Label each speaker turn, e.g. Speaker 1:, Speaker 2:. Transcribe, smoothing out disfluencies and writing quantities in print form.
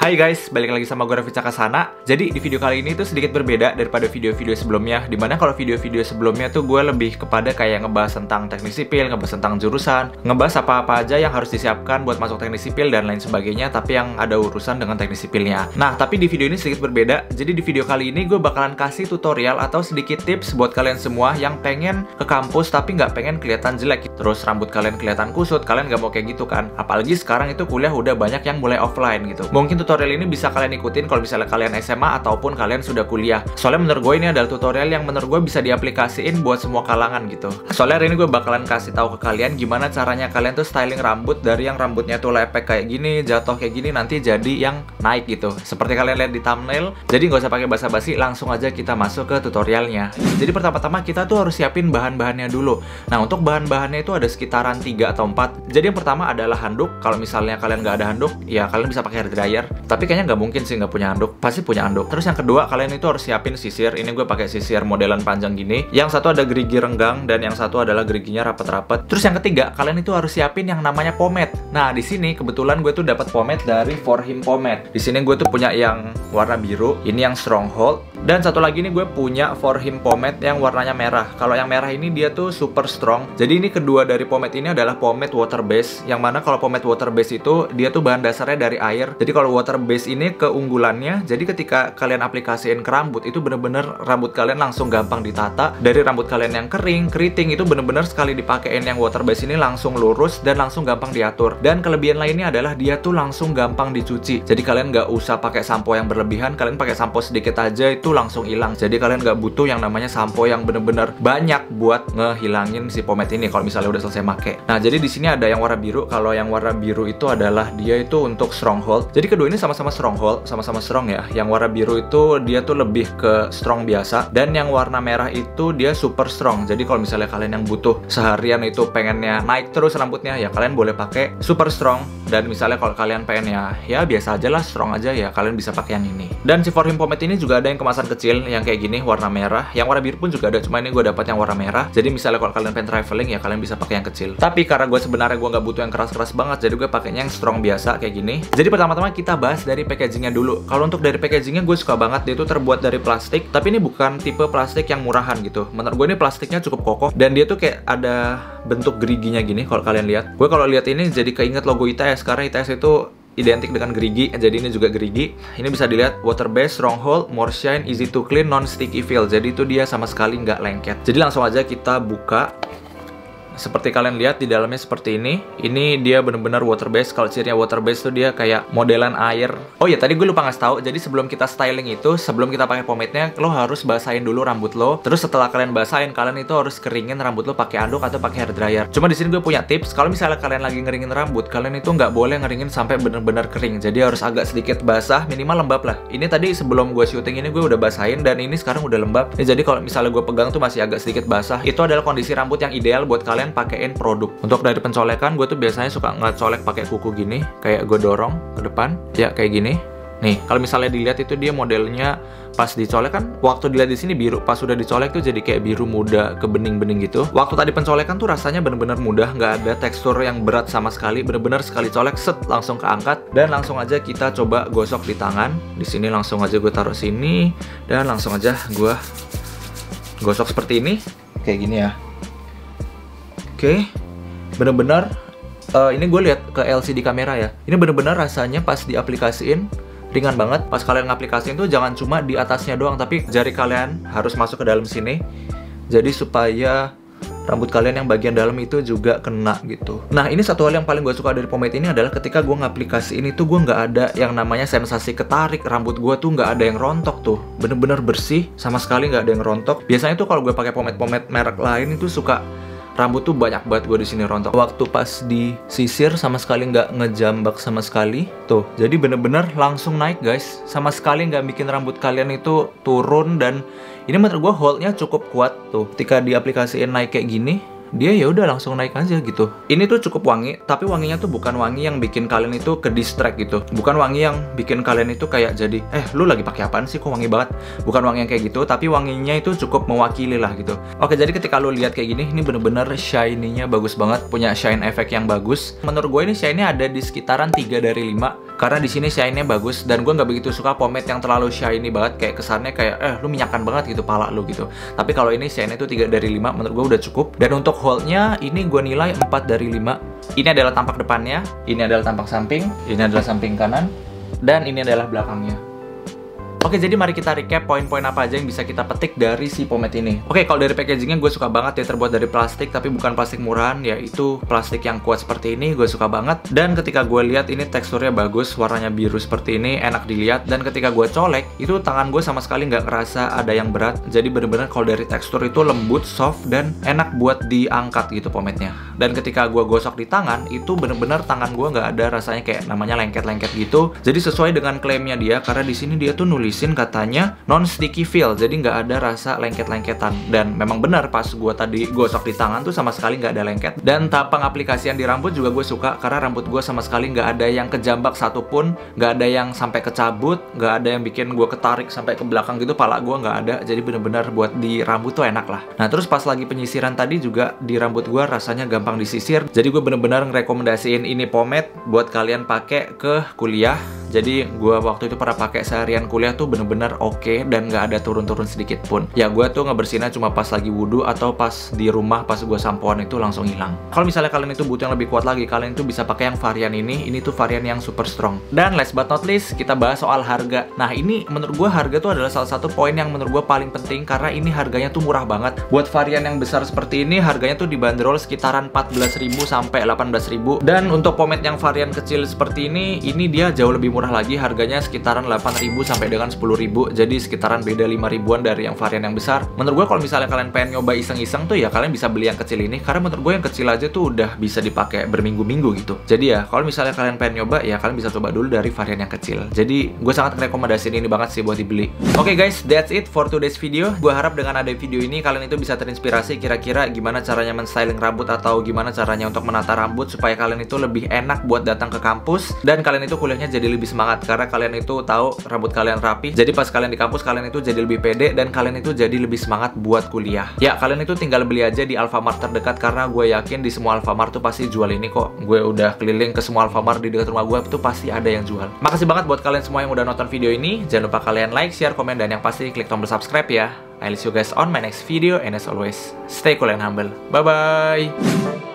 Speaker 1: Hai guys, balik lagi sama gue Raffi Cakasana. Jadi di video kali ini tuh sedikit berbeda daripada video-video sebelumnya. Dimana kalau video-video sebelumnya tuh gue lebih kepada kayak ngebahas tentang teknik sipil, ngebahas tentang jurusan, ngebahas apa-apa aja yang harus disiapkan buat masuk teknik sipil dan lain sebagainya, tapi yang ada urusan dengan teknik sipilnya. Nah, tapi di video ini sedikit berbeda. Jadi di video kali ini gue bakalan kasih tutorial atau sedikit tips buat kalian semua yang pengen ke kampus tapi nggak pengen kelihatan jelek. Terus rambut kalian kelihatan kusut, kalian nggak mau kayak gitu kan? Apalagi sekarang itu kuliah udah banyak yang mulai offline gitu. Mungkin tutorial ini bisa kalian ikutin kalau misalnya kalian SMA ataupun kalian sudah kuliah. Soalnya menurut gue ini adalah tutorial yang menurut gue bisa diaplikasiin buat semua kalangan gitu. Soalnya hari ini gue bakalan kasih tahu ke kalian gimana caranya kalian tuh styling rambut dari yang rambutnya tuh lepek kayak gini, jatuh kayak gini, nanti jadi yang naik gitu. Seperti kalian lihat di thumbnail. Jadi nggak usah pakai basa-basi, langsung aja kita masuk ke tutorialnya. Jadi pertama-tama kita tuh harus siapin bahan-bahannya dulu. Nah, untuk bahan-bahannya itu ada sekitaran 3 atau 4. Jadi yang pertama adalah handuk. Kalau misalnya kalian nggak ada handuk, ya kalian bisa pakai hair dryer. Tapi kayaknya nggak mungkin sih nggak punya handuk, pasti punya handuk. Terus yang kedua, kalian itu harus siapin sisir. Ini gue pakai sisir modelan panjang gini. Yang satu ada gerigi renggang dan yang satu adalah geriginya rapet-rapet. Terus yang ketiga, kalian itu harus siapin yang namanya pomade. Nah, di sini kebetulan gue tuh dapat pomade dari For Him Pomade. Di sini gue tuh punya yang warna biru, ini yang Stronghold. Dan satu lagi nih gue punya For Him Pomade yang warnanya merah. Kalau yang merah ini dia tuh super strong. Jadi ini kedua dari pomade ini adalah pomade water base. Yang mana kalau pomade water base itu dia tuh bahan dasarnya dari air. Jadi kalau water base ini keunggulannya, jadi ketika kalian aplikasiin ke rambut itu bener-bener rambut kalian langsung gampang ditata. Dari rambut kalian yang kering, keriting itu bener-bener sekali dipakein yang water base ini langsung lurus dan langsung gampang diatur. Dan kelebihan lainnya adalah dia tuh langsung gampang dicuci. Jadi kalian nggak usah pakai sampo yang berlebihan, kalian pakai sampo sedikit aja itu langsung hilang. Jadi kalian nggak butuh yang namanya sampo yang bener-bener banyak buat ngehilangin si pomade ini kalau misalnya udah selesai make. Nah, jadi di sini ada yang warna biru. Kalau yang warna biru itu adalah dia itu untuk Stronghold. Jadi kedua ini sama-sama Stronghold, sama-sama strong ya. Yang warna biru itu dia tuh lebih ke strong biasa, dan yang warna merah itu dia super strong. Jadi kalau misalnya kalian yang butuh seharian itu pengennya naik terus rambutnya, ya kalian boleh pakai super strong. Dan misalnya kalau kalian pengen ya biasa aja lah, strong aja, ya kalian bisa pakai yang ini. Dan si For Him Pomade ini juga ada yang kemasan kecil yang kayak gini warna merah. Yang warna biru pun juga ada, cuma ini gue dapat yang warna merah. Jadi misalnya kalau kalian pengen traveling ya kalian bisa pakai yang kecil. Tapi karena gue sebenarnya gue nggak butuh yang keras-keras banget, jadi gue pakainya yang strong biasa kayak gini. Jadi pertama-tama kita bahas dari packagingnya dulu. Kalau untuk dari packagingnya gue suka banget, dia itu terbuat dari plastik. Tapi ini bukan tipe plastik yang murahan gitu. Menurut gue ini plastiknya cukup kokoh dan dia tuh kayak ada bentuk geriginya gini. Kalau kalian lihat, gue kalau lihat ini jadi keinget logo ITS karena ITS itu identik dengan gerigi, jadi ini juga gerigi. Ini bisa dilihat water base, stronghold, more shine, easy to clean, non sticky feel. Jadi itu dia sama sekali nggak lengket. Jadi langsung aja kita buka. Seperti kalian lihat di dalamnya seperti ini. Ini dia bener-bener water base. Kalau cirinya water base tuh dia kayak modelan air. Oh ya, tadi gue lupa ngasih tahu. Jadi sebelum kita styling itu, sebelum kita pakai pomade-nya, lo harus basahin dulu rambut lo. Terus setelah kalian basahin, kalian itu harus keringin rambut lo pakai anduk atau pakai hair dryer. Cuma di sini gue punya tips. Kalau misalnya kalian lagi ngeringin rambut, kalian itu nggak boleh ngeringin sampai bener-bener kering. Jadi harus agak sedikit basah, minimal lembab lah. Ini tadi sebelum gue syuting ini gue udah basahin dan ini sekarang udah lembab. Jadi kalau misalnya gue pegang tuh masih agak sedikit basah. Itu adalah kondisi rambut yang ideal buat kalian pakein produk. Untuk dari pencolekan, gue tuh biasanya suka ngecolek pakai kuku gini, kayak gue dorong ke depan, ya kayak gini. Nih, kalau misalnya dilihat itu dia modelnya pas dicolek kan, waktu dilihat di sini biru, pas sudah dicolek tuh jadi kayak biru muda ke bening-bening gitu. Waktu tadi pencolekan tuh rasanya bener-bener mudah, nggak ada tekstur yang berat sama sekali, bener-bener sekali colek set langsung keangkat dan langsung aja kita coba gosok di tangan. Di sini langsung aja gue taruh sini dan langsung aja gue gosok seperti ini, kayak gini ya. Oke, bener-bener ini gue lihat ke LCD kamera ya. Ini bener-bener rasanya pas diaplikasiin ringan banget. Pas kalian ngaplikasiin tuh jangan cuma di atasnya doang, tapi jari kalian harus masuk ke dalam sini. Jadi supaya rambut kalian yang bagian dalam itu juga kena gitu. Nah, ini satu hal yang paling gue suka dari pomade ini adalah ketika gue ngaplikasiin itu gue nggak ada yang namanya sensasi ketarik. Rambut gue tuh nggak ada yang rontok tuh. Bener-bener bersih, sama sekali nggak ada yang rontok. Biasanya tuh kalau gue pakai pomade-pomade merek lain itu suka rambut tuh banyak banget gue di sini rontok. Waktu pas disisir sama sekali nggak ngejambak sama sekali. Tuh, jadi bener-bener langsung naik guys. Sama sekali nggak bikin rambut kalian itu turun dan ini menurut gue holdnya cukup kuat tuh. Ketika diaplikasiin naik kayak gini, dia ya udah langsung naik aja gitu. Ini tuh cukup wangi, tapi wanginya tuh bukan wangi yang bikin kalian itu ke distract gitu. Bukan wangi yang bikin kalian itu kayak jadi, lu lagi pakai apaan sih kok wangi banget? Bukan wangi yang kayak gitu, tapi wanginya itu cukup mewakili lah gitu. Oke, jadi ketika lu lihat kayak gini, ini bener-bener shiny-nya bagus banget, punya shine effect yang bagus. Menurut gue ini shine-nya ada di sekitaran 3 dari 5. Karena di sini shine-nya bagus dan gue nggak begitu suka pomade yang terlalu shiny banget, kayak kesannya kayak lu minyakan banget gitu pala lu gitu. Tapi kalau ini shine-nya itu 3 dari 5, menurut gue udah cukup. Dan untuk hold-nya ini gue nilai 4 dari 5. Ini adalah tampak depannya, ini adalah tampak samping, ini adalah samping kanan, dan ini adalah belakangnya. Oke, jadi mari kita recap poin-poin apa aja yang bisa kita petik dari si pomade ini. Oke, kalau dari packagingnya gue suka banget ya, terbuat dari plastik, tapi bukan plastik murahan, yaitu plastik yang kuat seperti ini, gue suka banget. Dan ketika gue lihat ini teksturnya bagus, warnanya biru seperti ini, enak dilihat. Dan ketika gue colek, itu tangan gue sama sekali nggak ngerasa ada yang berat. Jadi bener-bener kalau dari tekstur itu lembut, soft, dan enak buat diangkat gitu pomade-nya. Dan ketika gue gosok di tangan, itu bener-bener tangan gue nggak ada rasanya kayak namanya lengket-lengket gitu. Jadi sesuai dengan klaimnya dia, karena di sini dia tuh nulisin katanya non-sticky feel, jadi nggak ada rasa lengket-lengketan. Dan memang benar, pas gue tadi gosok di tangan tuh sama sekali nggak ada lengket. Dan tahap pengaplikasian di rambut juga gue suka, karena rambut gue sama sekali nggak ada yang kejambak satupun, nggak ada yang sampai kecabut, nggak ada yang bikin gue ketarik sampai ke belakang gitu, pala gue nggak ada. Jadi bener-bener buat di rambut tuh enak lah. Nah terus pas lagi penyisiran tadi juga di rambut gue rasanya gampang disisir. Jadi gue bener-bener ngerekomendasiin ini pomade buat kalian pakai ke kuliah. Jadi gue waktu itu pernah pakai seharian kuliah tuh bener-bener oke, dan nggak ada turun-turun sedikit pun. Ya gue tuh ngebersihinnya cuma pas lagi wudhu atau pas di rumah pas gue sampoan itu langsung hilang. Kalau misalnya kalian itu butuh yang lebih kuat lagi, kalian itu bisa pakai yang varian ini. Ini tuh varian yang super strong. Dan last but not least, kita bahas soal harga. Nah ini menurut gue harga tuh adalah salah satu poin yang menurut gue paling penting, karena ini harganya tuh murah banget. Buat varian yang besar seperti ini, harganya tuh dibanderol sekitaran 14.000 sampai 18.000. Dan untuk pomade yang varian kecil seperti ini dia jauh lebih murah lagi, harganya sekitaran 8.000 sampai dengan 10.000. Jadi sekitaran beda 5 ribuan dari yang varian yang besar. Menurut gue kalau misalnya kalian pengen nyoba iseng-iseng tuh ya kalian bisa beli yang kecil ini, karena menurut gue yang kecil aja tuh udah bisa dipakai berminggu-minggu gitu. Jadi ya kalau misalnya kalian pengen nyoba ya kalian bisa coba dulu dari varian yang kecil. Jadi gue sangat rekomendasiin ini banget sih buat dibeli. Oke guys, that's it for today's video. Gue harap dengan ada video ini kalian itu bisa terinspirasi kira-kira gimana caranya men-styling rambut atau gimana caranya untuk menata rambut supaya kalian itu lebih enak buat datang ke kampus, dan kalian itu kuliahnya jadi lebih semangat karena kalian itu tahu rambut kalian rapi. Jadi pas kalian di kampus kalian itu jadi lebih pede dan kalian itu jadi lebih semangat buat kuliah. Ya kalian itu tinggal beli aja di Alfamart terdekat, karena gue yakin di semua Alfamart tuh pasti jual ini kok. Gue udah keliling ke semua Alfamart di dekat rumah gue, itu pasti ada yang jual. Makasih banget buat kalian semua yang udah nonton video ini. Jangan lupa kalian like, share, komen, dan yang pasti klik tombol subscribe ya. I'll see you guys on my next video, and as always, stay cool and humble. Bye bye.